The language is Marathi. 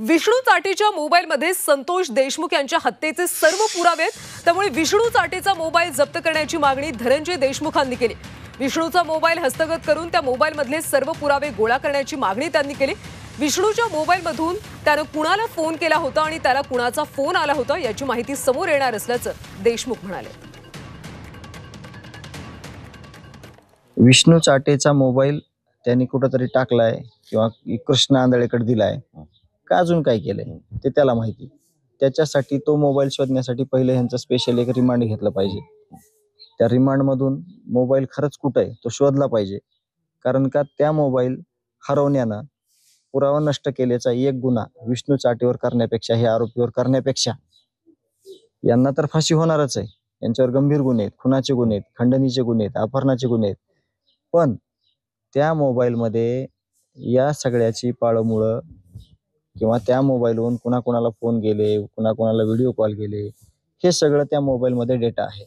विष्णू चाटेच्या मोबाईलमध्ये संतोष देशमुख यांच्या हत्येचे सर्व पुरावे आहेत. त्यामुळे विष्णू चाटेचा मोबाईल जप्त करण्याची मागणी धनंजय देशमुखांनी केली. विष्णूचा मोबाईल हस्तगत करून त्या मोबाईलमधले सर्व पुरावे गोळा करण्याची मागणी त्यांनी केली. विष्णूच्या मोबाईलमधून त्यानं कुणाला फोन केला होता आणि त्याला कुणाचा फोन आला होता याची माहिती समोर येणार असल्याचं देशमुख म्हणाले. विष्णू चाटेचा मोबाईल त्यांनी कुठेतरी टाकलाय किंवा कृष्ण आंधळेकडे दिलाय का अजून काय केलंय ते त्याला माहिती. त्याच्यासाठी तो मोबाईल शोधण्यासाठी पहिले ह्यांचं स्पेशल एक रिमांड घेतलं पाहिजे. त्या रिमांड मधून मोबाईल खरंच कुठं आहे तो शोधला पाहिजे. कारण का त्या मोबाईल हरवण्यानं पुरावा नष्ट केल्याचा एक गुन्हा विष्णू चाटेवर करण्यापेक्षा, हे आरोपीवर करण्यापेक्षा, यांना तर फाशी होणारच आहे. यांच्यावर गंभीर गुन्हे आहेत, खुनाचे गुन्हे आहेत, खंडणीचे गुन्हे आहेत, अपहरणाचे गुन्हे आहेत. पण त्या मोबाईलमध्ये या सगळ्याची पाळमुळं किंवा त्या मोबाईलवरून कुणाकुणाला फोन गेले, कुणाकुणाला व्हिडिओ कॉल गेले, हे सगळं त्या मोबाईलमध्ये डेटा आहे.